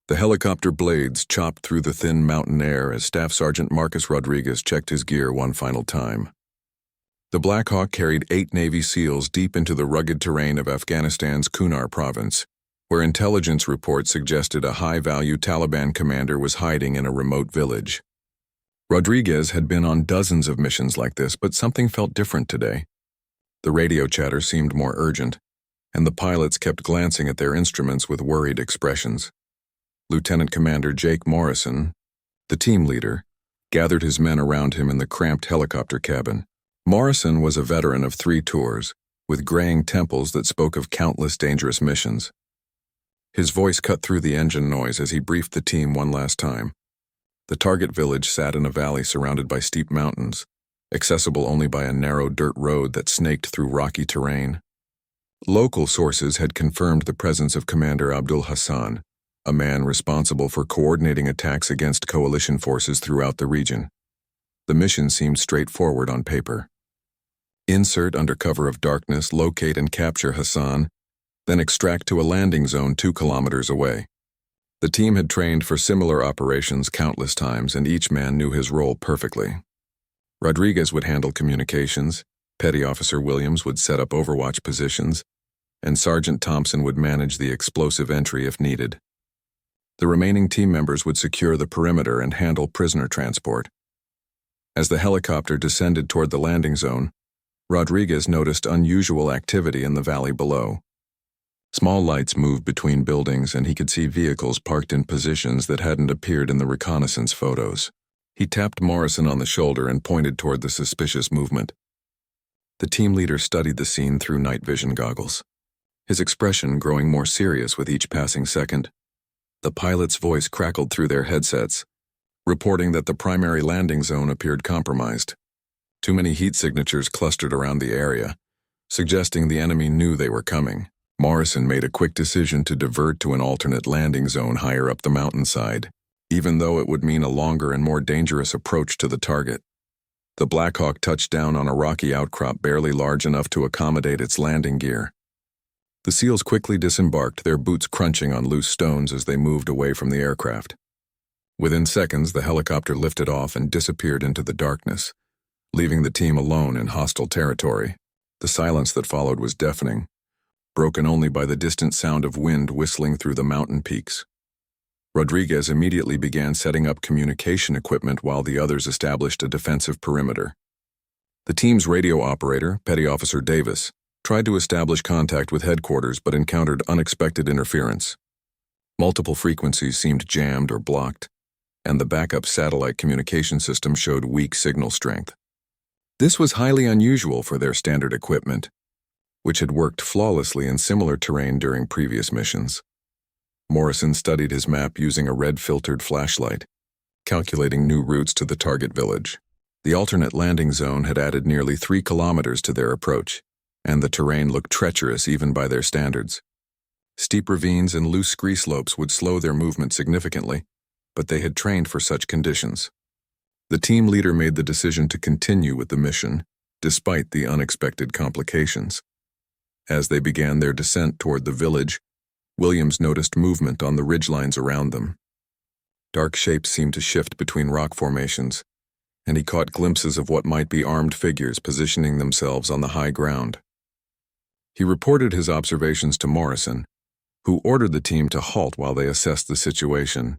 The helicopter blades chopped through the thin mountain air as Staff Sergeant Marcus Rodriguez checked his gear one final time. The Black Hawk carried 8 Navy SEALs deep into the rugged terrain of Afghanistan's Kunar province, where intelligence reports suggested a high-value Taliban commander was hiding in a remote village. Rodriguez had been on dozens of missions like this, but something felt different today. The radio chatter seemed more urgent, and the pilots kept glancing at their instruments with worried expressions. Lieutenant Commander Jake Morrison, the team leader, gathered his men around him in the cramped helicopter cabin. Morrison was a veteran of 3 tours, with graying temples that spoke of countless dangerous missions. His voice cut through the engine noise as he briefed the team one last time. The target village sat in a valley surrounded by steep mountains, accessible only by a narrow dirt road that snaked through rocky terrain. Local sources had confirmed the presence of Commander Abdul Hassan, a man responsible for coordinating attacks against coalition forces throughout the region. The mission seemed straightforward on paper. Insert under cover of darkness, locate and capture Hassan, then extract to a landing zone 2 kilometers away. The team had trained for similar operations countless times, and each man knew his role perfectly. Rodriguez would handle communications, Petty Officer Williams would set up overwatch positions, and Sergeant Thompson would manage the explosive entry if needed. The remaining team members would secure the perimeter and handle prisoner transport. As the helicopter descended toward the landing zone, Rodriguez noticed unusual activity in the valley below. Small lights moved between buildings, and he could see vehicles parked in positions that hadn't appeared in the reconnaissance photos. He tapped Morrison on the shoulder and pointed toward the suspicious movement. The team leader studied the scene through night vision goggles, his expression growing more serious with each passing second. The pilot's voice crackled through their headsets, reporting that the primary landing zone appeared compromised. Too many heat signatures clustered around the area, suggesting the enemy knew they were coming. Morrison made a quick decision to divert to an alternate landing zone higher up the mountainside, even though it would mean a longer and more dangerous approach to the target. The Black Hawk touched down on a rocky outcrop barely large enough to accommodate its landing gear. The SEALs quickly disembarked, their boots crunching on loose stones as they moved away from the aircraft. Within seconds, the helicopter lifted off and disappeared into the darkness, leaving the team alone in hostile territory. The silence that followed was deafening, broken only by the distant sound of wind whistling through the mountain peaks. Rodriguez immediately began setting up communication equipment while the others established a defensive perimeter. The team's radio operator, Petty Officer Davis, tried to establish contact with headquarters but encountered unexpected interference. Multiple frequencies seemed jammed or blocked, and the backup satellite communication system showed weak signal strength. This was highly unusual for their standard equipment, which had worked flawlessly in similar terrain during previous missions. Morrison studied his map using a red-filtered flashlight, calculating new routes to the target village. The alternate landing zone had added nearly 3 kilometers to their approach, and the terrain looked treacherous even by their standards. Steep ravines and loose scree slopes would slow their movement significantly, but they had trained for such conditions. The team leader made the decision to continue with the mission, despite the unexpected complications. As they began their descent toward the village, Williams noticed movement on the ridgelines around them. Dark shapes seemed to shift between rock formations, and he caught glimpses of what might be armed figures positioning themselves on the high ground. He reported his observations to Morrison, who ordered the team to halt while they assessed the situation.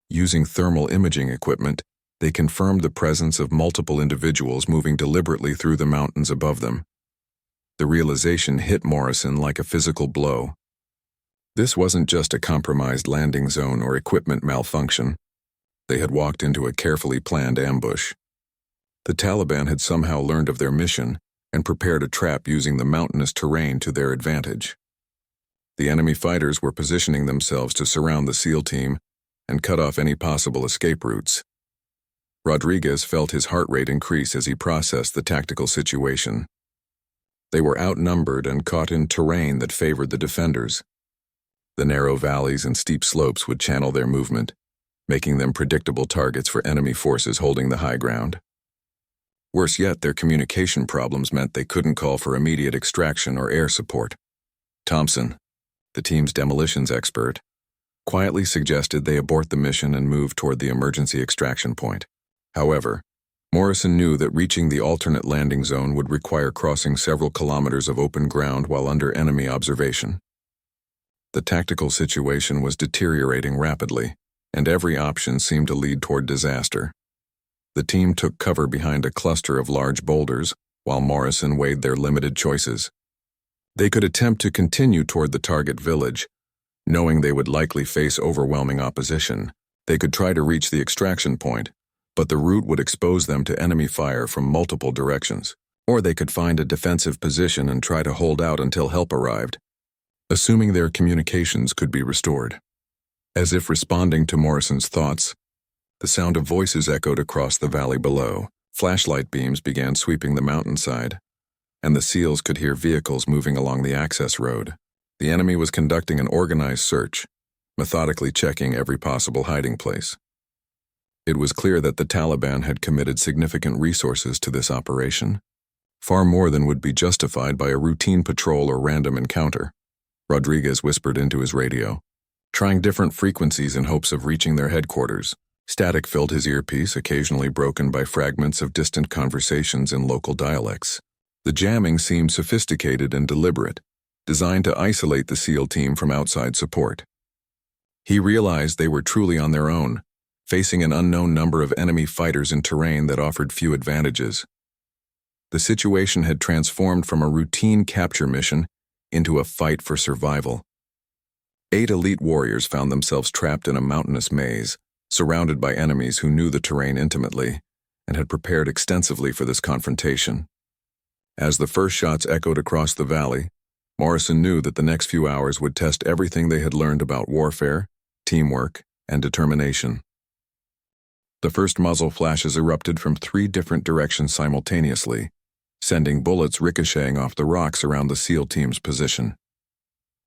Using thermal imaging equipment, they confirmed the presence of multiple individuals moving deliberately through the mountains above them. The realization hit Morrison like a physical blow. This wasn't just a compromised landing zone or equipment malfunction. They had walked into a carefully planned ambush. The Taliban had somehow learned of their mission and prepared a trap using the mountainous terrain to their advantage. The enemy fighters were positioning themselves to surround the SEAL team and cut off any possible escape routes. Rodriguez felt his heart rate increase as he processed the tactical situation. They were outnumbered and caught in terrain that favored the defenders. The narrow valleys and steep slopes would channel their movement, making them predictable targets for enemy forces holding the high ground. Worse yet, their communication problems meant they couldn't call for immediate extraction or air support. Thompson, the team's demolitions expert, quietly suggested they abort the mission and move toward the emergency extraction point. However, Morrison knew that reaching the alternate landing zone would require crossing several kilometers of open ground while under enemy observation. The tactical situation was deteriorating rapidly, and every option seemed to lead toward disaster. The team took cover behind a cluster of large boulders, while Morrison weighed their limited choices. They could attempt to continue toward the target village, knowing they would likely face overwhelming opposition. They could try to reach the extraction point, but the route would expose them to enemy fire from multiple directions. Or they could find a defensive position and try to hold out until help arrived, assuming their communications could be restored. As if responding to Morrison's thoughts, the sound of voices echoed across the valley below. Flashlight beams began sweeping the mountainside, and the SEALs could hear vehicles moving along the access road. The enemy was conducting an organized search, methodically checking every possible hiding place. It was clear that the Taliban had committed significant resources to this operation, far more than would be justified by a routine patrol or random encounter. Rodriguez whispered into his radio, trying different frequencies in hopes of reaching their headquarters. Static filled his earpiece, occasionally broken by fragments of distant conversations in local dialects. The jamming seemed sophisticated and deliberate, designed to isolate the SEAL team from outside support. He realized they were truly on their own, facing an unknown number of enemy fighters in terrain that offered few advantages. The situation had transformed from a routine capture mission into a fight for survival. 8 elite warriors found themselves trapped in a mountainous maze, surrounded by enemies who knew the terrain intimately and had prepared extensively for this confrontation. As the first shots echoed across the valley, Morrison knew that the next few hours would test everything they had learned about warfare, teamwork, and determination. The first muzzle flashes erupted from 3 different directions simultaneously, sending bullets ricocheting off the rocks around the SEAL team's position.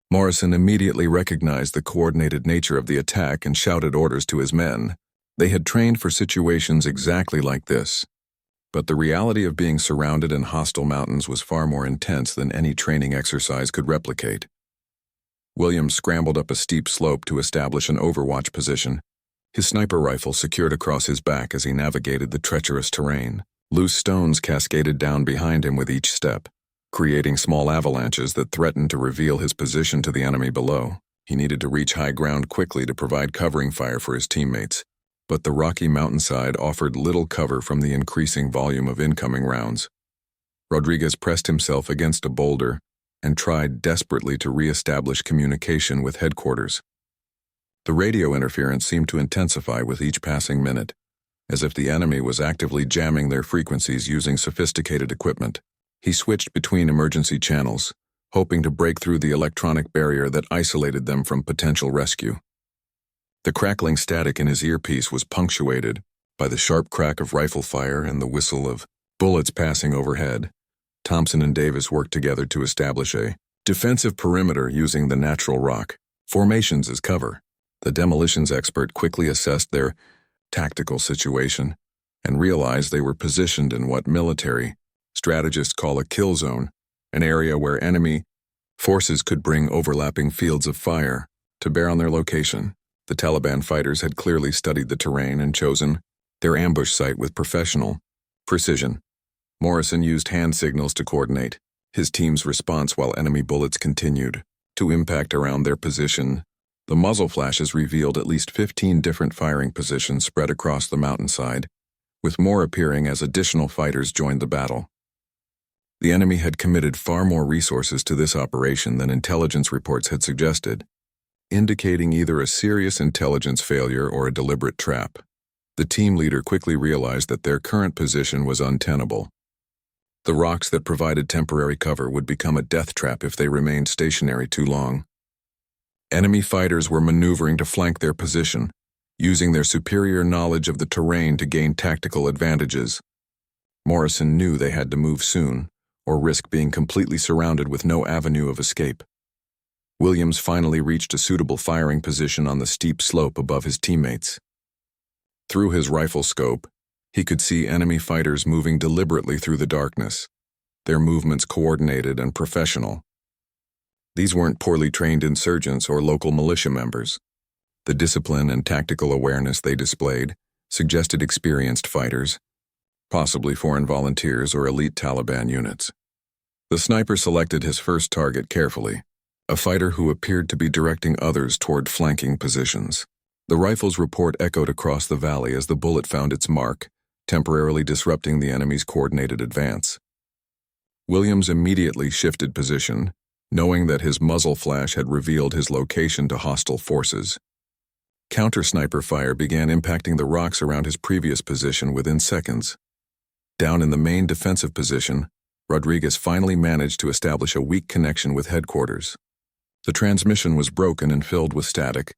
Morrison immediately recognized the coordinated nature of the attack and shouted orders to his men. They had trained for situations exactly like this, but the reality of being surrounded in hostile mountains was far more intense than any training exercise could replicate. Williams scrambled up a steep slope to establish an overwatch position, his sniper rifle secured across his back as he navigated the treacherous terrain. Loose stones cascaded down behind him with each step, creating small avalanches that threatened to reveal his position to the enemy below. He needed to reach high ground quickly to provide covering fire for his teammates, but the rocky mountainside offered little cover from the increasing volume of incoming rounds. Rodriguez pressed himself against a boulder and tried desperately to re-establish communication with headquarters. The radio interference seemed to intensify with each passing minute, as if the enemy was actively jamming their frequencies using sophisticated equipment. He switched between emergency channels, hoping to break through the electronic barrier that isolated them from potential rescue. The crackling static in his earpiece was punctuated by the sharp crack of rifle fire and the whistle of bullets passing overhead. Thompson and Davis worked together to establish a defensive perimeter using the natural rock formations as cover. The demolitions expert quickly assessed their tactical situation and realized they were positioned in what military strategists call a kill zone, an area where enemy forces could bring overlapping fields of fire to bear on their location. The Taliban fighters had clearly studied the terrain and chosen their ambush site with professional precision. Morrison used hand signals to coordinate his team's response while enemy bullets continued to impact around their position. The muzzle flashes revealed at least 15 different firing positions spread across the mountainside, with more appearing as additional fighters joined the battle. The enemy had committed far more resources to this operation than intelligence reports had suggested, indicating either a serious intelligence failure or a deliberate trap. The team leader quickly realized that their current position was untenable. The rocks that provided temporary cover would become a death trap if they remained stationary too long. Enemy fighters were maneuvering to flank their position, using their superior knowledge of the terrain to gain tactical advantages. Morrison knew they had to move soon, or risk being completely surrounded with no avenue of escape. Williams finally reached a suitable firing position on the steep slope above his teammates. Through his rifle scope, he could see enemy fighters moving deliberately through the darkness, their movements coordinated and professional. These weren't poorly trained insurgents or local militia members. The discipline and tactical awareness they displayed suggested experienced fighters, possibly foreign volunteers or elite Taliban units. The sniper selected his first target carefully, a fighter who appeared to be directing others toward flanking positions. The rifle's report echoed across the valley as the bullet found its mark, temporarily disrupting the enemy's coordinated advance. Williams immediately shifted position, knowing that his muzzle flash had revealed his location to hostile forces. Counter-sniper fire began impacting the rocks around his previous position within seconds. Down in the main defensive position, Rodriguez finally managed to establish a weak connection with headquarters. The transmission was broken and filled with static,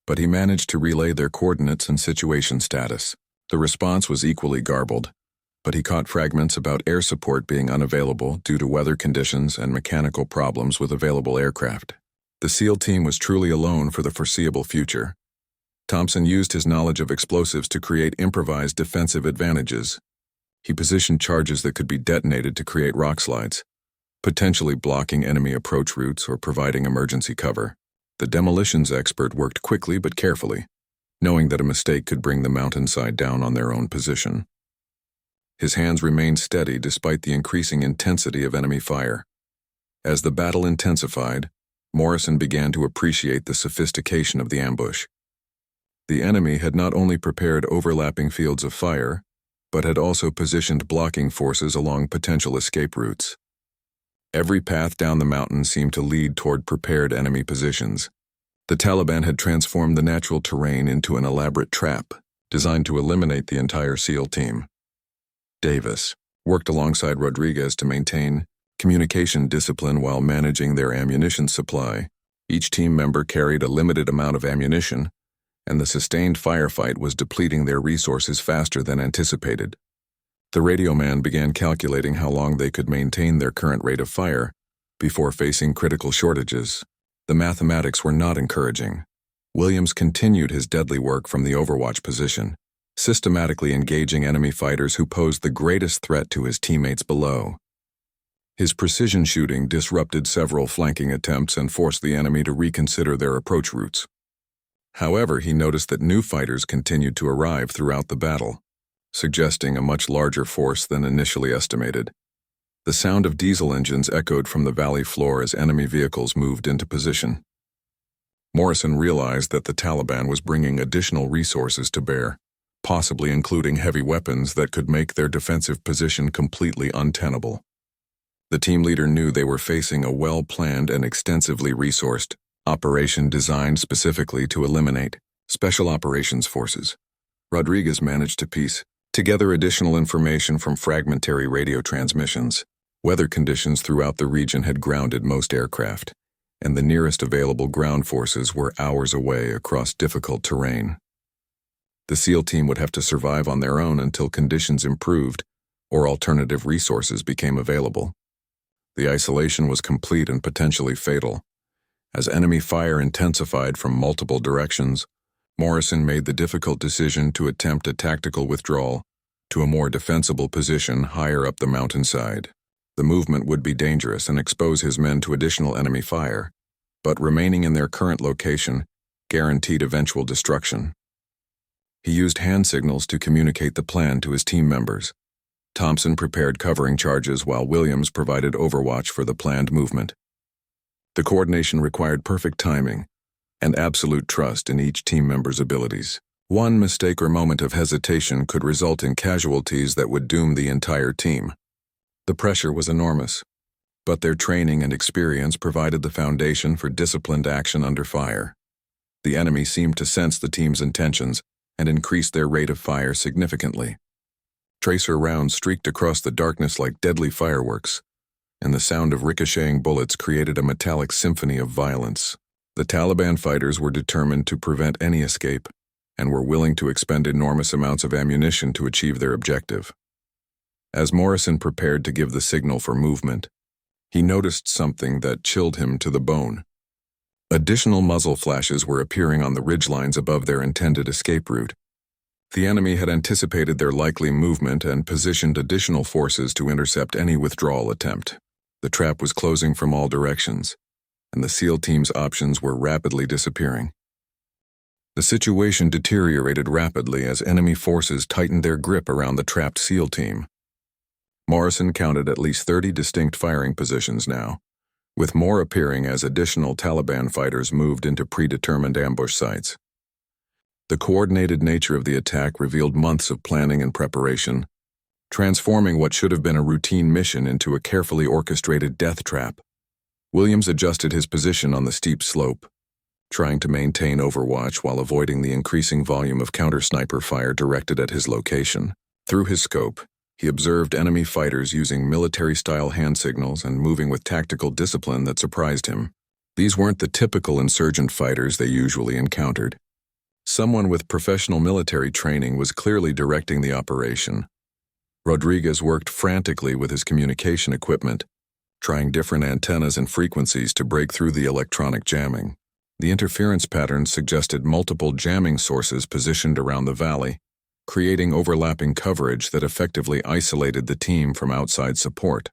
but he managed to relay their coordinates and situation status. The response was equally garbled, but he caught fragments about air support being unavailable due to weather conditions and mechanical problems with available aircraft. The SEAL team was truly alone for the foreseeable future. Thompson used his knowledge of explosives to create improvised defensive advantages. He positioned charges that could be detonated to create rock slides, potentially blocking enemy approach routes or providing emergency cover. The demolitions expert worked quickly but carefully, knowing that a mistake could bring the mountainside down on their own position. His hands remained steady despite the increasing intensity of enemy fire. As the battle intensified, Morrison began to appreciate the sophistication of the ambush. The enemy had not only prepared overlapping fields of fire, but had also positioned blocking forces along potential escape routes. Every path down the mountain seemed to lead toward prepared enemy positions. The Taliban had transformed the natural terrain into an elaborate trap, designed to eliminate the entire SEAL team. Davis worked alongside Rodriguez to maintain communication discipline while managing their ammunition supply. Each team member carried a limited amount of ammunition, and the sustained firefight was depleting their resources faster than anticipated. The radio man began calculating how long they could maintain their current rate of fire before facing critical shortages. The mathematics were not encouraging. Williams continued his deadly work from the overwatch position, systematically engaging enemy fighters who posed the greatest threat to his teammates below. His precision shooting disrupted several flanking attempts and forced the enemy to reconsider their approach routes. However, he noticed that new fighters continued to arrive throughout the battle, suggesting a much larger force than initially estimated. The sound of diesel engines echoed from the valley floor as enemy vehicles moved into position. Morrison realized that the Taliban was bringing additional resources to bear, possibly including heavy weapons that could make their defensive position completely untenable. The team leader knew they were facing a well-planned and extensively resourced operation designed specifically to eliminate special operations forces. Rodriguez managed to piece together additional information from fragmentary radio transmissions. Weather conditions throughout the region had grounded most aircraft, and the nearest available ground forces were hours away across difficult terrain. The SEAL team would have to survive on their own until conditions improved or alternative resources became available. The isolation was complete and potentially fatal. As enemy fire intensified from multiple directions, Morrison made the difficult decision to attempt a tactical withdrawal to a more defensible position higher up the mountainside. The movement would be dangerous and expose his men to additional enemy fire, but remaining in their current location guaranteed eventual destruction. He used hand signals to communicate the plan to his team members. Thompson prepared covering charges while Williams provided overwatch for the planned movement. The coordination required perfect timing and absolute trust in each team member's abilities. One mistake or moment of hesitation could result in casualties that would doom the entire team. The pressure was enormous, but their training and experience provided the foundation for disciplined action under fire. The enemy seemed to sense the team's intentions and increased their rate of fire significantly. Tracer rounds streaked across the darkness like deadly fireworks, and the sound of ricocheting bullets created a metallic symphony of violence. The Taliban fighters were determined to prevent any escape, and were willing to expend enormous amounts of ammunition to achieve their objective. As Morrison prepared to give the signal for movement, he noticed something that chilled him to the bone. Additional muzzle flashes were appearing on the ridgelines above their intended escape route. The enemy had anticipated their likely movement and positioned additional forces to intercept any withdrawal attempt. The trap was closing from all directions, and the SEAL team's options were rapidly disappearing. The situation deteriorated rapidly as enemy forces tightened their grip around the trapped SEAL team. Morrison counted at least 30 distinct firing positions now, with more appearing as additional Taliban fighters moved into predetermined ambush sites. The coordinated nature of the attack revealed months of planning and preparation, transforming what should have been a routine mission into a carefully orchestrated death trap. Williams adjusted his position on the steep slope, trying to maintain overwatch while avoiding the increasing volume of counter-sniper fire directed at his location. Through his scope, he observed enemy fighters using military-style hand signals and moving with tactical discipline that surprised him. These weren't the typical insurgent fighters they usually encountered. Someone with professional military training was clearly directing the operation. Rodriguez worked frantically with his communication equipment, trying different antennas and frequencies to break through the electronic jamming. The interference patterns suggested multiple jamming sources positioned around the valley, creating overlapping coverage that effectively isolated the team from outside support.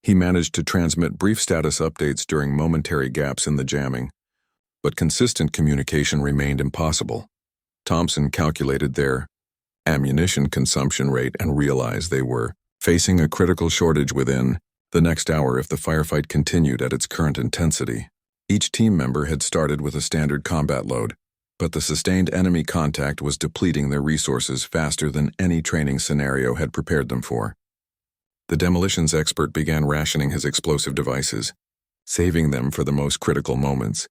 He managed to transmit brief status updates during momentary gaps in the jamming, but consistent communication remained impossible. Thompson calculated their ammunition consumption rate and realized they were facing a critical shortage within the next hour if the firefight continued at its current intensity. Each team member had started with a standard combat load, but the sustained enemy contact was depleting their resources faster than any training scenario had prepared them for. The demolitions expert began rationing his explosive devices, saving them for the most critical moments.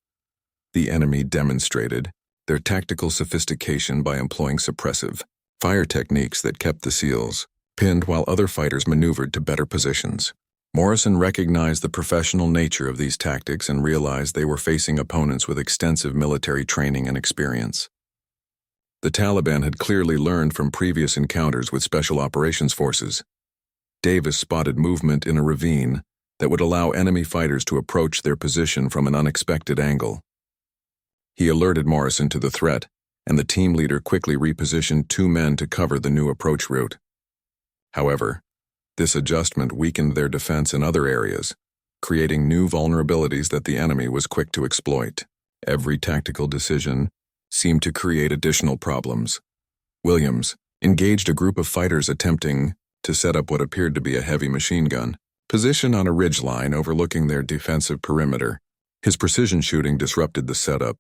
The enemy demonstrated their tactical sophistication by employing suppressive fire techniques that kept the SEALs pinned while other fighters maneuvered to better positions. Morrison recognized the professional nature of these tactics and realized they were facing opponents with extensive military training and experience. The Taliban had clearly learned from previous encounters with special operations forces. Davis spotted movement in a ravine that would allow enemy fighters to approach their position from an unexpected angle. He alerted Morrison to the threat, and the team leader quickly repositioned 2 men to cover the new approach route. However, this adjustment weakened their defense in other areas, creating new vulnerabilities that the enemy was quick to exploit. Every tactical decision seemed to create additional problems. Williams engaged a group of fighters attempting to set up what appeared to be a heavy machine gun, positioned on a ridgeline overlooking their defensive perimeter. His precision shooting disrupted the setup,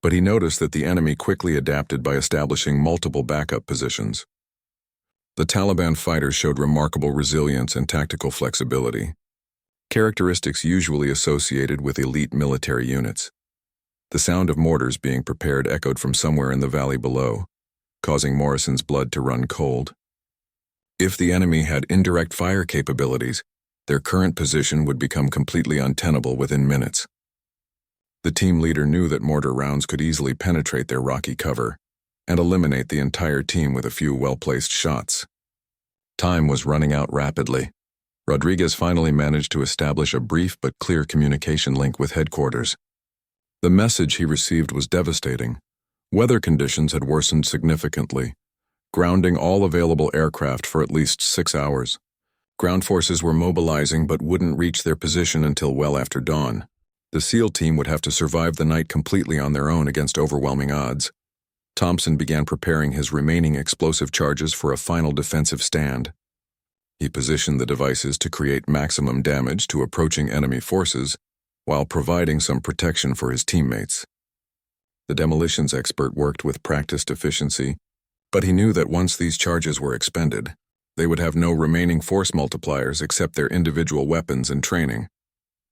but he noticed that the enemy quickly adapted by establishing multiple backup positions. The Taliban fighters showed remarkable resilience and tactical flexibility, characteristics usually associated with elite military units. The sound of mortars being prepared echoed from somewhere in the valley below, causing Morrison's blood to run cold. If the enemy had indirect fire capabilities, their current position would become completely untenable within minutes. The team leader knew that mortar rounds could easily penetrate their rocky cover and eliminate the entire team with a few well-placed shots. Time was running out rapidly. Rodriguez finally managed to establish a brief but clear communication link with headquarters. The message he received was devastating. Weather conditions had worsened significantly, grounding all available aircraft for at least 6 hours. Ground forces were mobilizing but wouldn't reach their position until well after dawn. The SEAL team would have to survive the night completely on their own against overwhelming odds. Thompson began preparing his remaining explosive charges for a final defensive stand. He positioned the devices to create maximum damage to approaching enemy forces while providing some protection for his teammates. The demolitions expert worked with practiced efficiency, but he knew that once these charges were expended, they would have no remaining force multipliers except their individual weapons and training.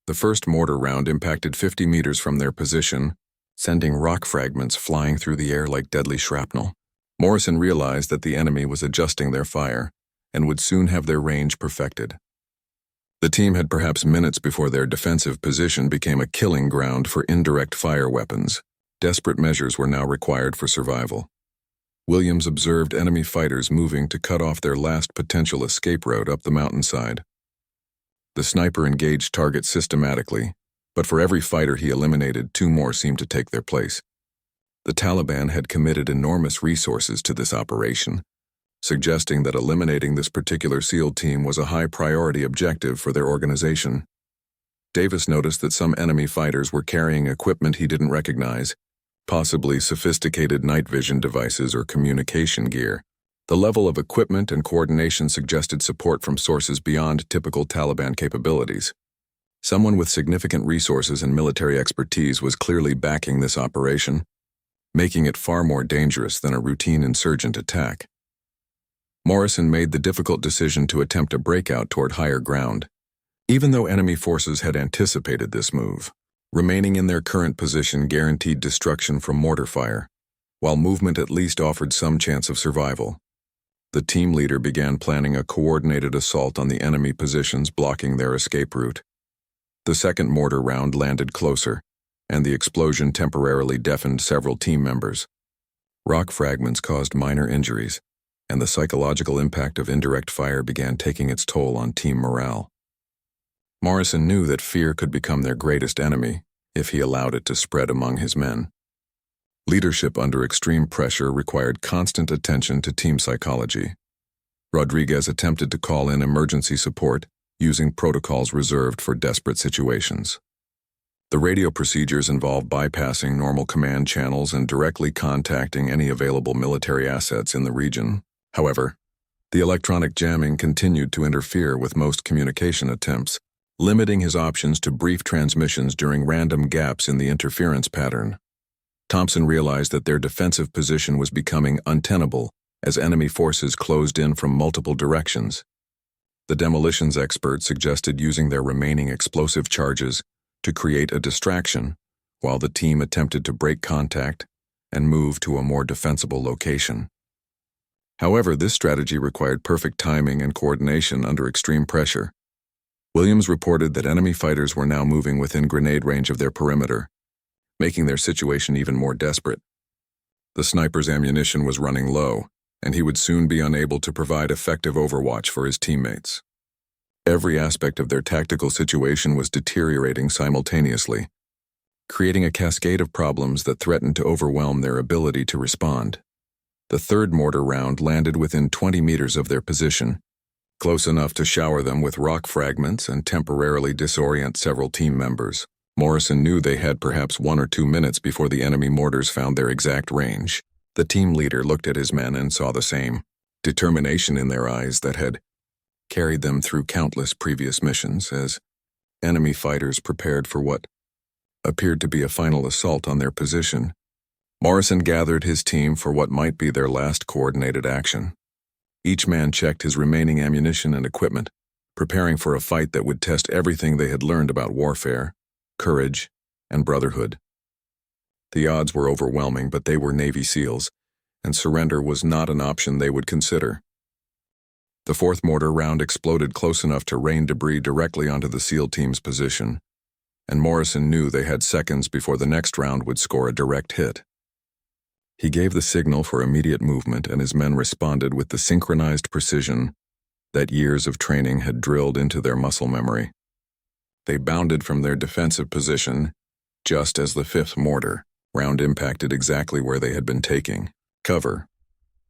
The first mortar round impacted 50 meters from their position, sending rock fragments flying through the air like deadly shrapnel. Morrison realized that the enemy was adjusting their fire and would soon have their range perfected. The team had perhaps minutes before their defensive position became a killing ground for indirect fire weapons. Desperate measures were now required for survival. Williams observed enemy fighters moving to cut off their last potential escape route up the mountainside. The sniper engaged targets systematically, but for every fighter he eliminated, 2 more seemed to take their place. The Taliban had committed enormous resources to this operation, suggesting that eliminating this particular SEAL team was a high priority objective for their organization. Davis noticed that some enemy fighters were carrying equipment he didn't recognize, possibly sophisticated night vision devices or communication gear. The level of equipment and coordination suggested support from sources beyond typical Taliban capabilities. Someone with significant resources and military expertise was clearly backing this operation, making it far more dangerous than a routine insurgent attack. Morrison made the difficult decision to attempt a breakout toward higher ground, even though enemy forces had anticipated this move. Remaining in their current position guaranteed destruction from mortar fire, while movement at least offered some chance of survival. The team leader began planning a coordinated assault on the enemy positions blocking their escape route. The second mortar round landed closer, and the explosion temporarily deafened several team members. Rock fragments caused minor injuries, and the psychological impact of indirect fire began taking its toll on team morale. Morrison knew that fear could become their greatest enemy if he allowed it to spread among his men. Leadership under extreme pressure required constant attention to team psychology. Rodriguez attempted to call in emergency support, using protocols reserved for desperate situations. The radio procedures involved bypassing normal command channels and directly contacting any available military assets in the region. However, the electronic jamming continued to interfere with most communication attempts, limiting his options to brief transmissions during random gaps in the interference pattern. Thompson realized that their defensive position was becoming untenable as enemy forces closed in from multiple directions. The demolitions expert suggested using their remaining explosive charges to create a distraction while the team attempted to break contact and move to a more defensible location. However, this strategy required perfect timing and coordination under extreme pressure. Williams reported that enemy fighters were now moving within grenade range of their perimeter, making their situation even more desperate. The sniper's ammunition was running low, and he would soon be unable to provide effective overwatch for his teammates. Every aspect of their tactical situation was deteriorating simultaneously, creating a cascade of problems that threatened to overwhelm their ability to respond. The third mortar round landed within 20 meters of their position, close enough to shower them with rock fragments and temporarily disorient several team members. Morrison knew they had perhaps 1 or 2 minutes before the enemy mortars found their exact range. The team leader looked at his men and saw the same determination in their eyes that had carried them through countless previous missions as enemy fighters prepared for what appeared to be a final assault on their position. Morrison gathered his team for what might be their last coordinated action. Each man checked his remaining ammunition and equipment, preparing for a fight that would test everything they had learned about warfare, courage, and brotherhood. The odds were overwhelming, but they were Navy SEALs, and surrender was not an option they would consider. The fourth mortar round exploded close enough to rain debris directly onto the SEAL team's position, and Morrison knew they had seconds before the next round would score a direct hit. He gave the signal for immediate movement, and his men responded with the synchronized precision that years of training had drilled into their muscle memory. They bounded from their defensive position just as the fifth mortar round impacted exactly where they had been taking cover.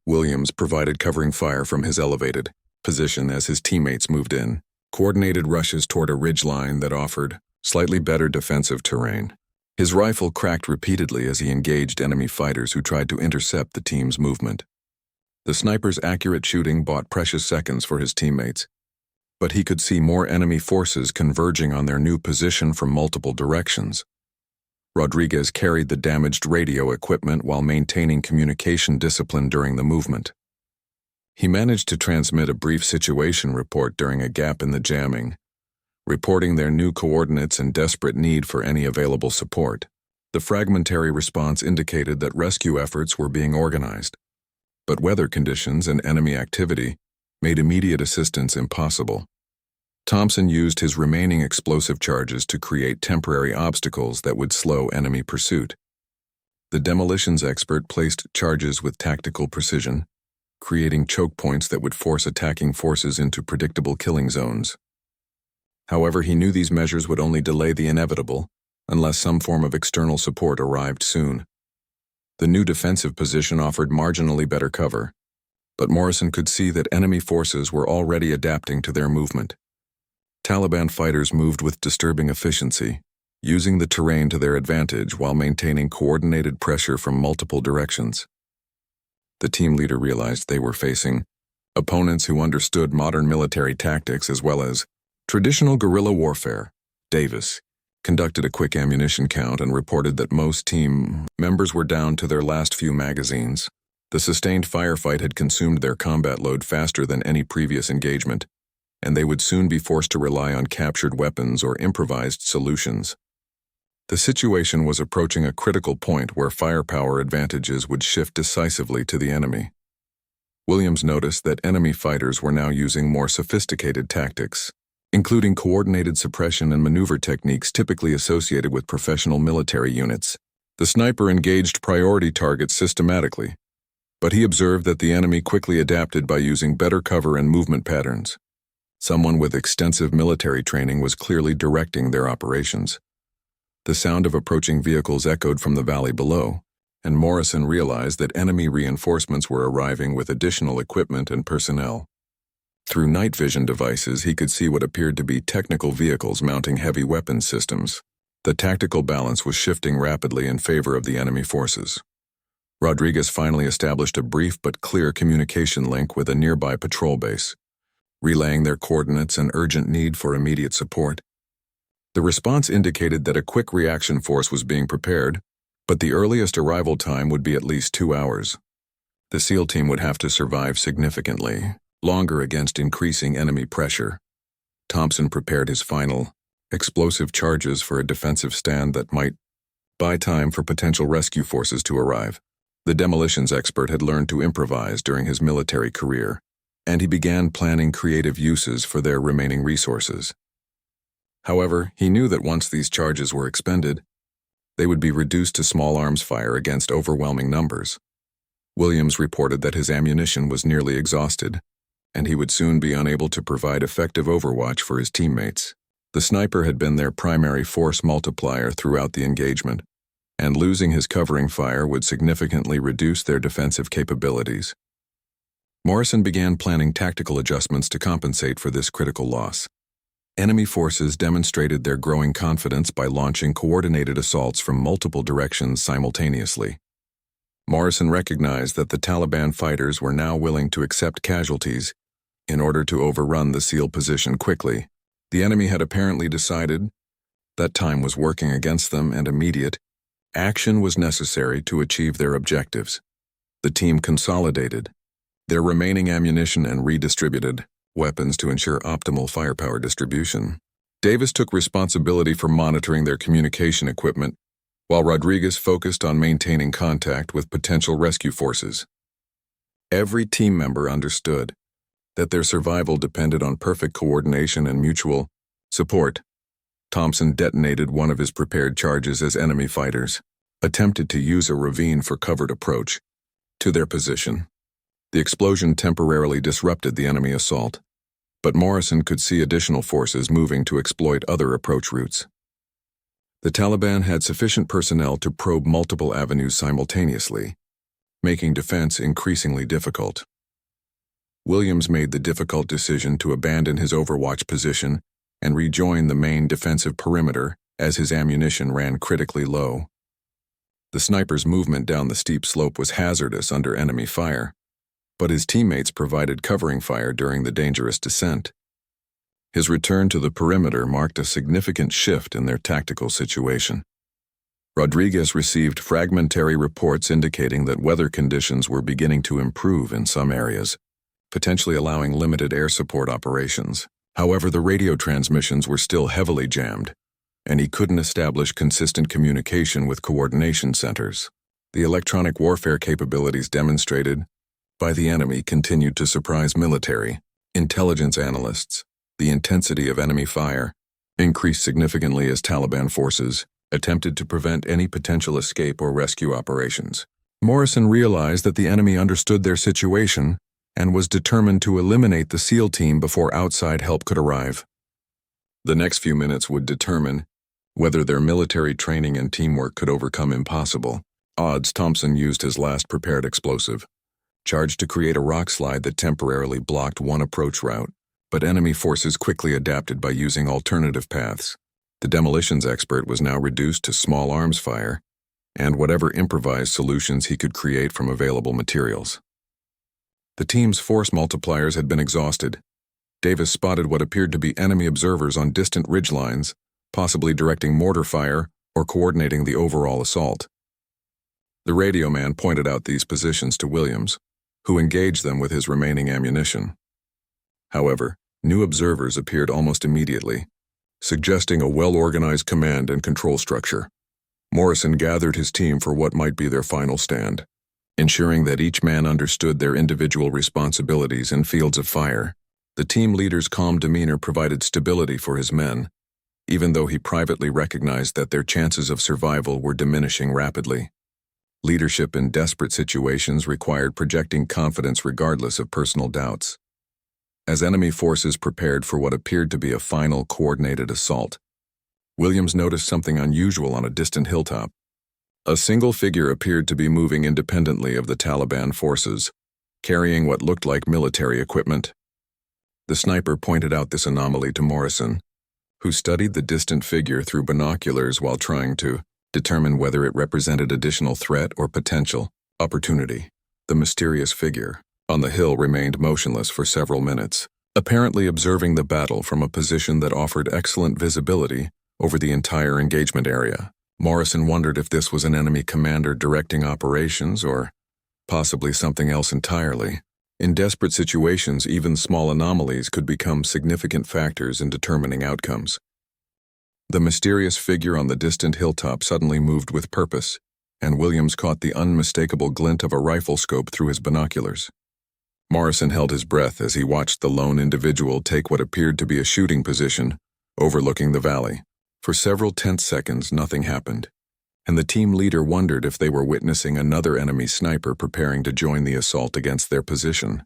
Williams provided covering fire from his elevated position as his teammates moved in, coordinated rushes toward a ridgeline that offered slightly better defensive terrain. His rifle cracked repeatedly as he engaged enemy fighters who tried to intercept the team's movement. The sniper's accurate shooting bought precious seconds for his teammates, but he could see more enemy forces converging on their new position from multiple directions. Rodriguez carried the damaged radio equipment while maintaining communication discipline during the movement. He managed to transmit a brief situation report during a gap in the jamming, reporting their new coordinates and desperate need for any available support. The fragmentary response indicated that rescue efforts were being organized, but weather conditions and enemy activity made immediate assistance impossible. Thompson used his remaining explosive charges to create temporary obstacles that would slow enemy pursuit. The demolitions expert placed charges with tactical precision, creating choke points that would force attacking forces into predictable killing zones. However, he knew these measures would only delay the inevitable unless some form of external support arrived soon. The new defensive position offered marginally better cover, but Morrison could see that enemy forces were already adapting to their movement. Taliban fighters moved with disturbing efficiency, using the terrain to their advantage while maintaining coordinated pressure from multiple directions. The team leader realized they were facing opponents who understood modern military tactics as well as traditional guerrilla warfare. Davis conducted a quick ammunition count and reported that most team members were down to their last few magazines. The sustained firefight had consumed their combat load faster than any previous engagement, and they would soon be forced to rely on captured weapons or improvised solutions. The situation was approaching a critical point where firepower advantages would shift decisively to the enemy. Williams noticed that enemy fighters were now using more sophisticated tactics, including coordinated suppression and maneuver techniques typically associated with professional military units. The sniper engaged priority targets systematically, but he observed that the enemy quickly adapted by using better cover and movement patterns. Someone with extensive military training was clearly directing their operations. The sound of approaching vehicles echoed from the valley below, and Morrison realized that enemy reinforcements were arriving with additional equipment and personnel. Through night vision devices, he could see what appeared to be technical vehicles mounting heavy weapons systems. The tactical balance was shifting rapidly in favor of the enemy forces. Rodriguez finally established a brief but clear communication link with a nearby patrol base, relaying their coordinates and urgent need for immediate support. The response indicated that a quick reaction force was being prepared, but the earliest arrival time would be at least 2 hours. The SEAL team would have to survive significantly longer against increasing enemy pressure. Thompson prepared his final, explosive charges for a defensive stand that might buy time for potential rescue forces to arrive. The demolitions expert had learned to improvise during his military career, and he began planning creative uses for their remaining resources. However, he knew that once these charges were expended, they would be reduced to small arms fire against overwhelming numbers. Williams reported that his ammunition was nearly exhausted, and he would soon be unable to provide effective overwatch for his teammates. The sniper had been their primary force multiplier throughout the engagement, and losing his covering fire would significantly reduce their defensive capabilities. Morrison began planning tactical adjustments to compensate for this critical loss. Enemy forces demonstrated their growing confidence by launching coordinated assaults from multiple directions simultaneously. Morrison recognized that the Taliban fighters were now willing to accept casualties in order to overrun the SEAL position quickly. The enemy had apparently decided that time was working against them and immediate action was necessary to achieve their objectives. The team consolidated their remaining ammunition and redistributed weapons to ensure optimal firepower distribution. Davis took responsibility for monitoring their communication equipment, while Rodriguez focused on maintaining contact with potential rescue forces. Every team member understood that their survival depended on perfect coordination and mutual support. Thompson detonated one of his prepared charges as enemy fighters attempted to use a ravine for covered approach to their position. The explosion temporarily disrupted the enemy assault, but Morrison could see additional forces moving to exploit other approach routes. The Taliban had sufficient personnel to probe multiple avenues simultaneously, making defense increasingly difficult. Williams made the difficult decision to abandon his overwatch position and rejoin the main defensive perimeter as his ammunition ran critically low. The sniper's movement down the steep slope was hazardous under enemy fire, but his teammates provided covering fire during the dangerous descent. His return to the perimeter marked a significant shift in their tactical situation. Rodriguez received fragmentary reports indicating that weather conditions were beginning to improve in some areas, potentially allowing limited air support operations. However, the radio transmissions were still heavily jammed, and he couldn't establish consistent communication with coordination centers. The electronic warfare capabilities demonstrated by the enemy continued to surprise military intelligence analysts. The intensity of enemy fire increased significantly as Taliban forces attempted to prevent any potential escape or rescue operations. Morrison realized that the enemy understood their situation and was determined to eliminate the SEAL team before outside help could arrive. The next few minutes would determine whether their military training and teamwork could overcome impossible odds. Thompson used his last prepared explosive charge to create a rock slide that temporarily blocked one approach route, but enemy forces quickly adapted by using alternative paths. The demolitions expert was now reduced to small arms fire and whatever improvised solutions he could create from available materials. The team's force multipliers had been exhausted. Davis spotted what appeared to be enemy observers on distant ridgelines, possibly directing mortar fire or coordinating the overall assault. The radio man pointed out these positions to Williams, who engaged them with his remaining ammunition. However, new observers appeared almost immediately, suggesting a well-organized command and control structure. Morrison gathered his team for what might be their final stand, ensuring that each man understood their individual responsibilities and fields of fire. The team leader's calm demeanor provided stability for his men, even though he privately recognized that their chances of survival were diminishing rapidly. Leadership in desperate situations required projecting confidence regardless of personal doubts. As enemy forces prepared for what appeared to be a final coordinated assault, Williams noticed something unusual on a distant hilltop. A single figure appeared to be moving independently of the Taliban forces, carrying what looked like military equipment. The sniper pointed out this anomaly to Morrison, who studied the distant figure through binoculars while trying to determine whether it represented additional threat or potential opportunity. The mysterious figure on the hill remained motionless for several minutes, apparently observing the battle from a position that offered excellent visibility over the entire engagement area. Morrison wondered if this was an enemy commander directing operations or possibly something else entirely. In desperate situations, even small anomalies could become significant factors in determining outcomes. The mysterious figure on the distant hilltop suddenly moved with purpose, and Williams caught the unmistakable glint of a rifle scope through his binoculars. Morrison held his breath as he watched the lone individual take what appeared to be a shooting position, overlooking the valley. For several tense seconds, nothing happened, and the team leader wondered if they were witnessing another enemy sniper preparing to join the assault against their position.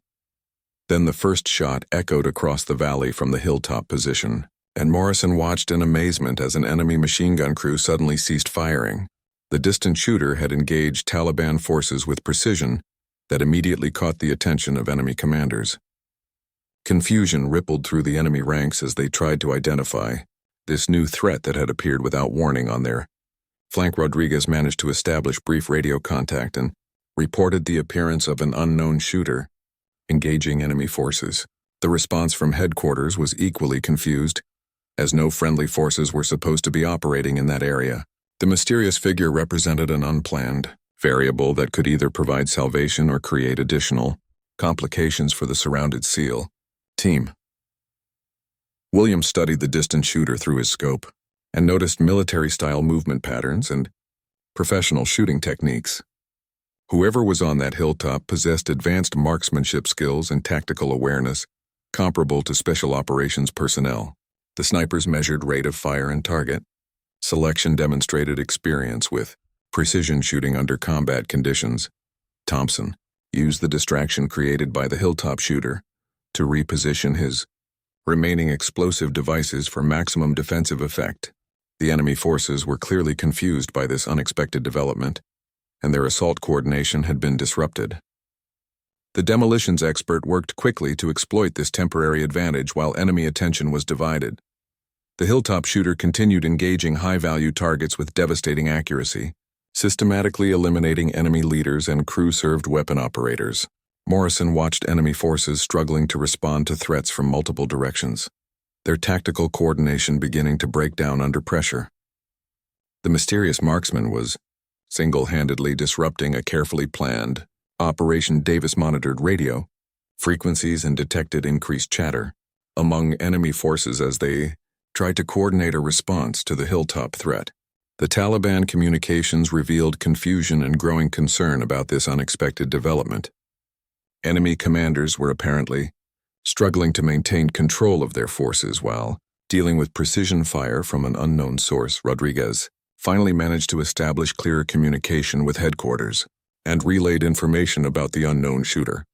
Then the first shot echoed across the valley from the hilltop position, and Morrison watched in amazement as an enemy machine gun crew suddenly ceased firing. The distant shooter had engaged Taliban forces with precision that immediately caught the attention of enemy commanders. Confusion rippled through the enemy ranks as they tried to identify this new threat that had appeared without warning on their flank. Rodriguez managed to establish brief radio contact and reported the appearance of an unknown shooter engaging enemy forces. The response from headquarters was equally confused, as no friendly forces were supposed to be operating in that area. The mysterious figure represented an unplanned variable that could either provide salvation or create additional complications for the surrounded SEAL team. Williams studied the distant shooter through his scope and noticed military-style movement patterns and professional shooting techniques. Whoever was on that hilltop possessed advanced marksmanship skills and tactical awareness comparable to special operations personnel. The sniper's measured rate of fire and target selection demonstrated experience with precision shooting under combat conditions. Thompson used the distraction created by the hilltop shooter to reposition his remaining explosive devices for maximum defensive effect. The enemy forces were clearly confused by this unexpected development, and their assault coordination had been disrupted. The demolitions expert worked quickly to exploit this temporary advantage while enemy attention was divided. The hilltop shooter continued engaging high-value targets with devastating accuracy, systematically eliminating enemy leaders and crew-served weapon operators. Morrison watched enemy forces struggling to respond to threats from multiple directions, their tactical coordination beginning to break down under pressure. The mysterious marksman was single-handedly disrupting a carefully planned operation. Davis monitored radio frequencies and detected increased chatter among enemy forces as they tried to coordinate a response to the hilltop threat. The Taliban communications revealed confusion and growing concern about this unexpected development. Enemy commanders were apparently struggling to maintain control of their forces while dealing with precision fire from an unknown source. Rodriguez finally managed to establish clearer communication with headquarters and relayed information about the unknown shooter.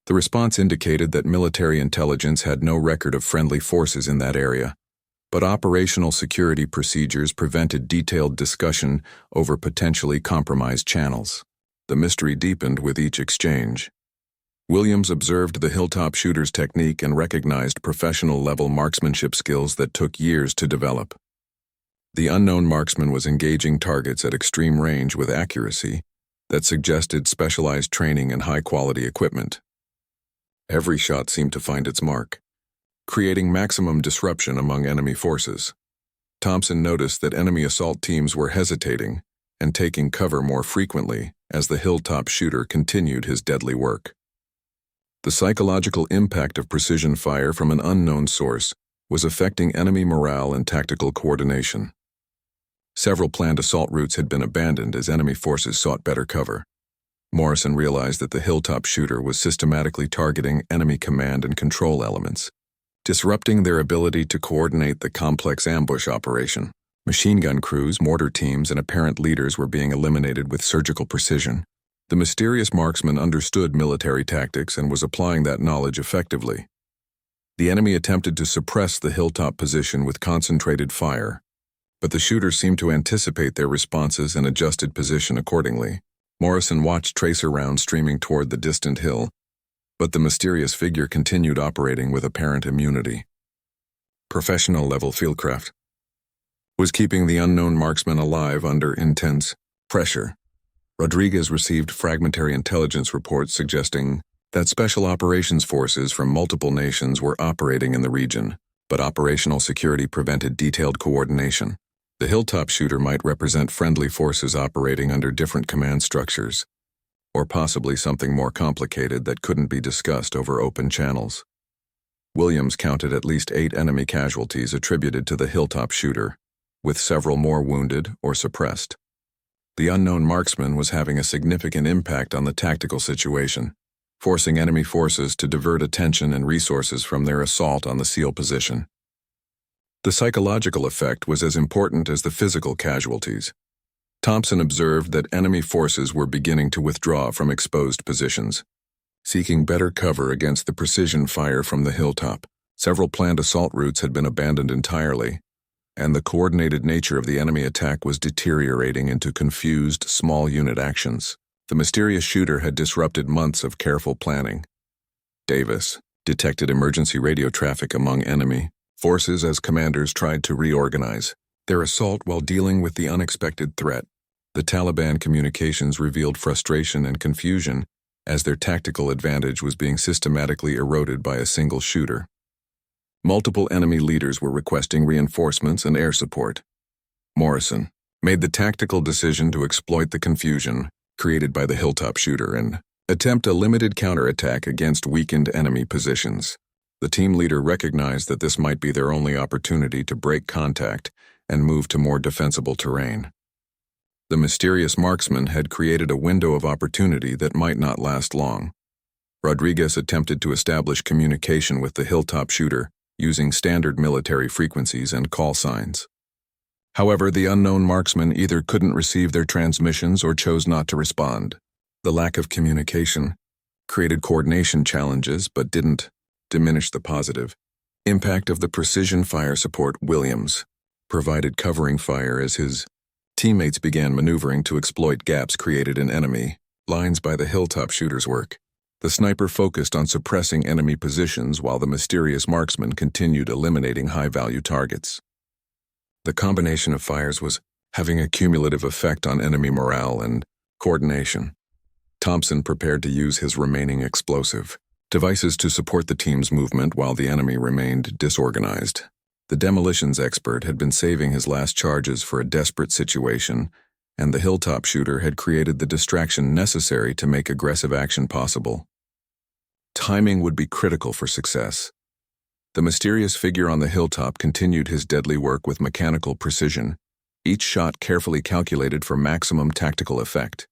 The response indicated that military intelligence had no record of friendly forces in that area, but operational security procedures prevented detailed discussion over potentially compromised channels. The mystery deepened with each exchange. Williams observed the hilltop shooter's technique and recognized professional-level marksmanship skills that took years to develop. The unknown marksman was engaging targets at extreme range with accuracy that suggested specialized training and high-quality equipment. Every shot seemed to find its mark, creating maximum disruption among enemy forces. Thompson noticed that enemy assault teams were hesitating and taking cover more frequently as the hilltop shooter continued his deadly work. The psychological impact of precision fire from an unknown source was affecting enemy morale and tactical coordination. Several planned assault routes had been abandoned as enemy forces sought better cover. Morrison realized that the hilltop shooter was systematically targeting enemy command and control elements, disrupting their ability to coordinate the complex ambush operation. Machine gun crews, mortar teams, and apparent leaders were being eliminated with surgical precision. The mysterious marksman understood military tactics and was applying that knowledge effectively. The enemy attempted to suppress the hilltop position with concentrated fire, but the shooter seemed to anticipate their responses and adjusted position accordingly. Morrison watched tracer rounds streaming toward the distant hill, but the mysterious figure continued operating with apparent immunity. Professional-level fieldcraft was keeping the unknown marksman alive under intense pressure. Rodriguez received fragmentary intelligence reports suggesting that special operations forces from multiple nations were operating in the region, but operational security prevented detailed coordination. The hilltop shooter might represent friendly forces operating under different command structures, or possibly something more complicated that couldn't be discussed over open channels. Williams counted at least 8 enemy casualties attributed to the hilltop shooter, with several more wounded or suppressed. The unknown marksman was having a significant impact on the tactical situation, forcing enemy forces to divert attention and resources from their assault on the SEAL position. The psychological effect was as important as the physical casualties. Thompson observed that enemy forces were beginning to withdraw from exposed positions, seeking better cover against the precision fire from the hilltop. Several planned assault routes had been abandoned entirely, and the coordinated nature of the enemy attack was deteriorating into confused, small unit actions. The mysterious shooter had disrupted months of careful planning. Davis detected emergency radio traffic among enemy forces as commanders tried to reorganize their assault while dealing with the unexpected threat. The Taliban communications revealed frustration and confusion as their tactical advantage was being systematically eroded by a single shooter. Multiple enemy leaders were requesting reinforcements and air support. Morrison made the tactical decision to exploit the confusion created by the hilltop shooter and attempt a limited counterattack against weakened enemy positions. The team leader recognized that this might be their only opportunity to break contact and move to more defensible terrain. The mysterious marksman had created a window of opportunity that might not last long. Rodriguez attempted to establish communication with the hilltop shooter using standard military frequencies and call signs. However, the unknown marksman either couldn't receive their transmissions or chose not to respond. The lack of communication created coordination challenges but didn't diminish the positive impact of the precision fire support. Williams provided covering fire as his teammates began maneuvering to exploit gaps created in enemy lines by the hilltop shooter's work. The sniper focused on suppressing enemy positions while the mysterious marksman continued eliminating high-value targets. The combination of fires was having a cumulative effect on enemy morale and coordination. Thompson prepared to use his remaining explosive devices to support the team's movement while the enemy remained disorganized. The demolitions expert had been saving his last charges for a desperate situation, and the hilltop shooter had created the distraction necessary to make aggressive action possible. Timing would be critical for success. The mysterious figure on the hilltop continued his deadly work with mechanical precision, each shot carefully calculated for maximum tactical effect.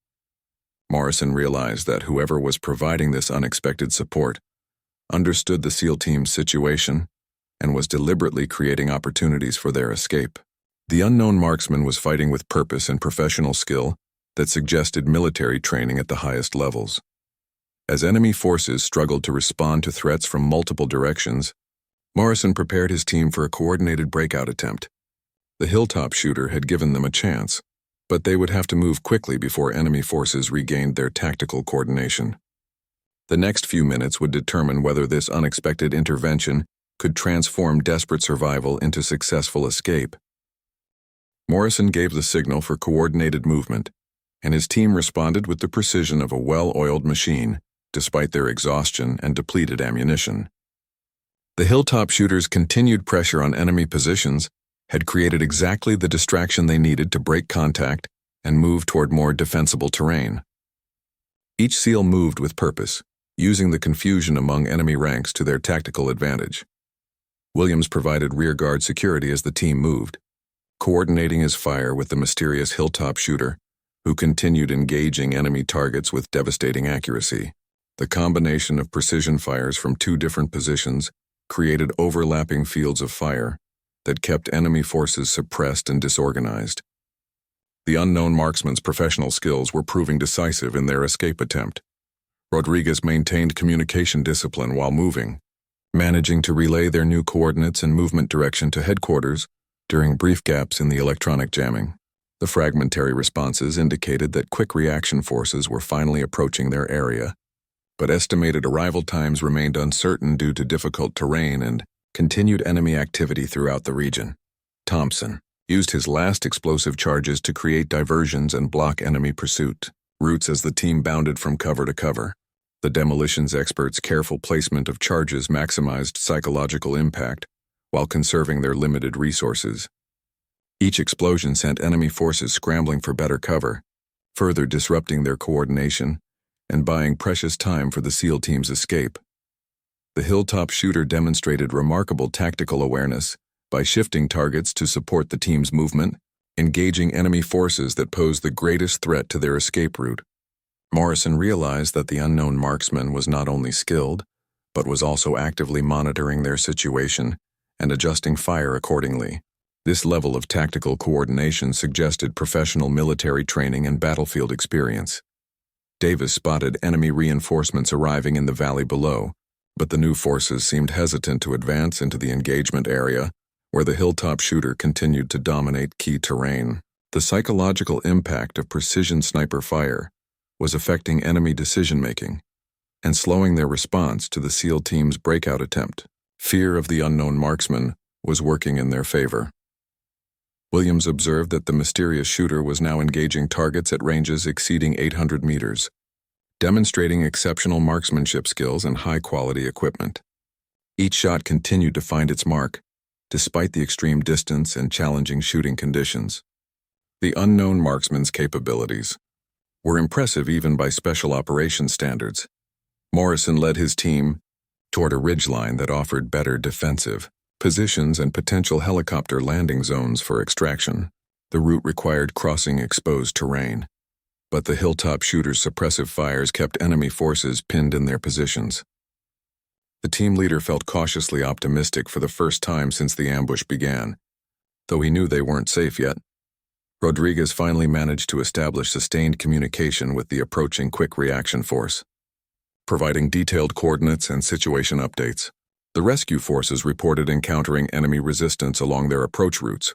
Morrison realized that whoever was providing this unexpected support understood the SEAL team's situation and was deliberately creating opportunities for their escape. The unknown marksman was fighting with purpose and professional skill that suggested military training at the highest levels. As enemy forces struggled to respond to threats from multiple directions, Morrison prepared his team for a coordinated breakout attempt. The hilltop shooter had given them a chance, but they would have to move quickly before enemy forces regained their tactical coordination. The next few minutes would determine whether this unexpected intervention could transform desperate survival into successful escape. Morrison gave the signal for coordinated movement, and his team responded with the precision of a well-oiled machine, despite their exhaustion and depleted ammunition. The hilltop shooters' continued pressure on enemy positions had created exactly the distraction they needed to break contact and move toward more defensible terrain. Each SEAL moved with purpose, using the confusion among enemy ranks to their tactical advantage. Williams provided rearguard security as the team moved, coordinating his fire with the mysterious hilltop shooter, who continued engaging enemy targets with devastating accuracy. The combination of precision fires from two different positions created overlapping fields of fire that kept enemy forces suppressed and disorganized. The unknown marksman's professional skills were proving decisive in their escape attempt. Rodriguez maintained communication discipline while moving, managing to relay their new coordinates and movement direction to headquarters during brief gaps in the electronic jamming. The fragmentary responses indicated that quick reaction forces were finally approaching their area, but estimated arrival times remained uncertain due to difficult terrain and continued enemy activity throughout the region. Thompson used his last explosive charges to create diversions and block enemy pursuit routes as the team bounded from cover to cover. The demolitions experts' careful placement of charges maximized psychological impact while conserving their limited resources. Each explosion sent enemy forces scrambling for better cover, further disrupting their coordination and buying precious time for the SEAL team's escape. The hilltop shooter demonstrated remarkable tactical awareness by shifting targets to support the team's movement, engaging enemy forces that posed the greatest threat to their escape route. Morrison realized that the unknown marksman was not only skilled, but was also actively monitoring their situation and adjusting fire accordingly. This level of tactical coordination suggested professional military training and battlefield experience. Davis spotted enemy reinforcements arriving in the valley below, but the new forces seemed hesitant to advance into the engagement area, where the hilltop shooter continued to dominate key terrain. The psychological impact of precision sniper fire was affecting enemy decision-making and slowing their response to the SEAL team's breakout attempt. Fear of the unknown marksman was working in their favor. Williams observed that the mysterious shooter was now engaging targets at ranges exceeding 800 meters, demonstrating exceptional marksmanship skills and high-quality equipment. Each shot continued to find its mark, despite the extreme distance and challenging shooting conditions. The unknown marksman's capabilities were impressive even by special operations standards. Morrison led his team toward a ridgeline that offered better defensive positions and potential helicopter landing zones for extraction. The route required crossing exposed terrain, but the hilltop shooter's suppressive fires kept enemy forces pinned in their positions. The team leader felt cautiously optimistic for the first time since the ambush began, though he knew they weren't safe yet. Rodriguez finally managed to establish sustained communication with the approaching quick reaction force, providing detailed coordinates and situation updates. The rescue forces reported encountering enemy resistance along their approach routes,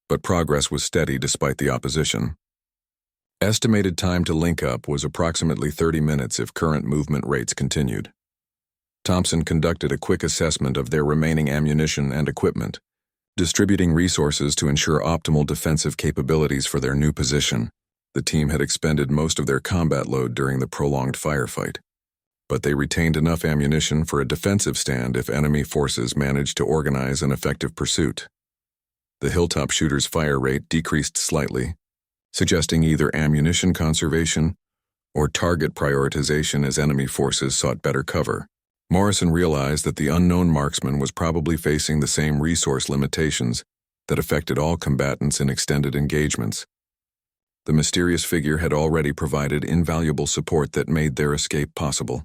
but progress was steady despite the opposition. Estimated time to link up was approximately 30 minutes if current movement rates continued. Thompson conducted a quick assessment of their remaining ammunition and equipment, distributing resources to ensure optimal defensive capabilities for their new position. The team had expended most of their combat load during the prolonged firefight, but they retained enough ammunition for a defensive stand if enemy forces managed to organize an effective pursuit. The hilltop shooter's fire rate decreased slightly, suggesting either ammunition conservation or target prioritization as enemy forces sought better cover. Morrison realized that the unknown marksman was probably facing the same resource limitations that affected all combatants in extended engagements. The mysterious figure had already provided invaluable support that made their escape possible.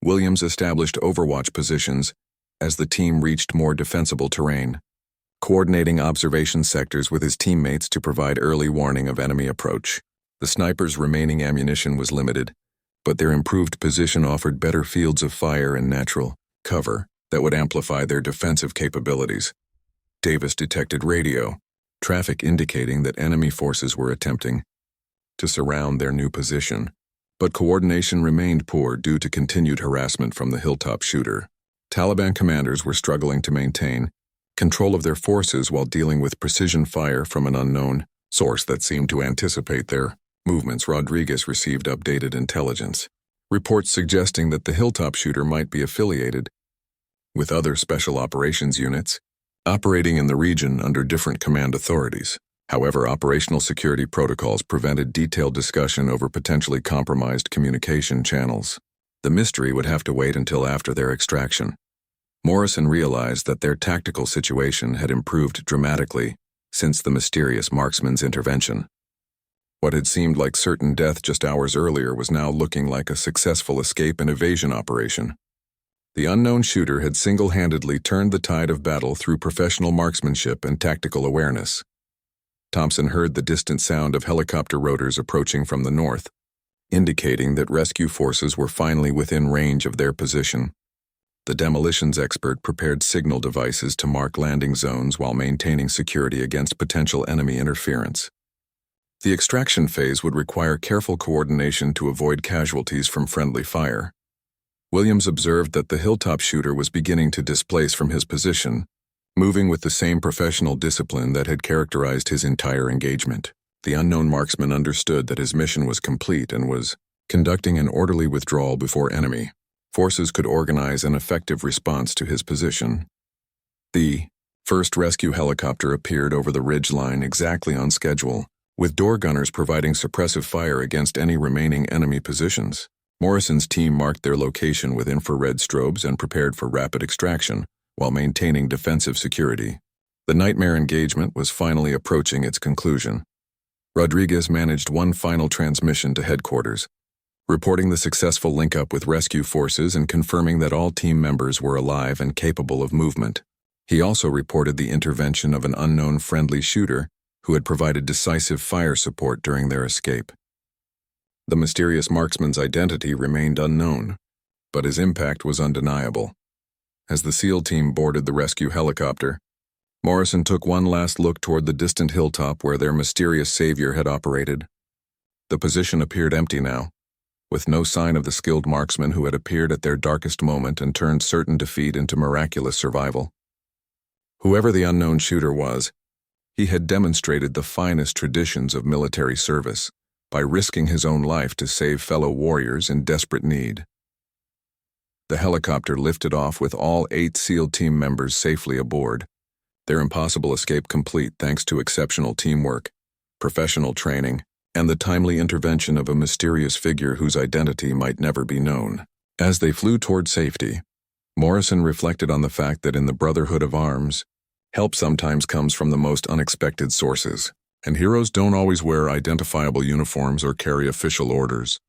Williams established overwatch positions as the team reached more defensible terrain, coordinating observation sectors with his teammates to provide early warning of enemy approach. The sniper's remaining ammunition was limited, but their improved position offered better fields of fire and natural cover that would amplify their defensive capabilities. Davis detected radio traffic indicating that enemy forces were attempting to surround their new position, but coordination remained poor due to continued harassment from the hilltop shooter. Taliban commanders were struggling to maintain control of their forces while dealing with precision fire from an unknown source that seemed to anticipate their movements. Rodriguez received updated intelligence, reports suggesting that the Hilltop shooter might be affiliated with other special operations units, operating in the region under different command authorities. However, operational security protocols prevented detailed discussion over potentially compromised communication channels. The mystery would have to wait until after their extraction. Morrison realized that their tactical situation had improved dramatically since the mysterious marksman's intervention. What had seemed like certain death just hours earlier was now looking like a successful escape and evasion operation. The unknown shooter had single-handedly turned the tide of battle through professional marksmanship and tactical awareness. Thompson heard the distant sound of helicopter rotors approaching from the north, indicating that rescue forces were finally within range of their position. The demolitions expert prepared signal devices to mark landing zones while maintaining security against potential enemy interference. The extraction phase would require careful coordination to avoid casualties from friendly fire. Williams observed that the Hilltop shooter was beginning to displace from his position, moving with the same professional discipline that had characterized his entire engagement. The unknown marksman understood that his mission was complete and was conducting an orderly withdrawal before enemy forces could organize an effective response to his position. The first rescue helicopter appeared over the ridge line exactly on schedule, with door gunners providing suppressive fire against any remaining enemy positions. Morrison's team marked their location with infrared strobes and prepared for rapid extraction while maintaining defensive security. The nightmare engagement was finally approaching its conclusion. Rodriguez managed one final transmission to headquarters, reporting the successful link-up with rescue forces and confirming that all team members were alive and capable of movement. He also reported the intervention of an unknown friendly shooter who had provided decisive fire support during their escape. The mysterious marksman's identity remained unknown, but his impact was undeniable. As the SEAL team boarded the rescue helicopter, Morrison took one last look toward the distant hilltop where their mysterious savior had operated. The position appeared empty now, with no sign of the skilled marksman who had appeared at their darkest moment and turned certain defeat into miraculous survival. Whoever the unknown shooter was, he had demonstrated the finest traditions of military service by risking his own life to save fellow warriors in desperate need. The helicopter lifted off with all 8 SEAL team members safely aboard, their impossible escape complete thanks to exceptional teamwork, professional training, and the timely intervention of a mysterious figure whose identity might never be known. As they flew toward safety, Morrison reflected on the fact that in the Brotherhood of Arms, help sometimes comes from the most unexpected sources, and heroes don't always wear identifiable uniforms or carry official orders.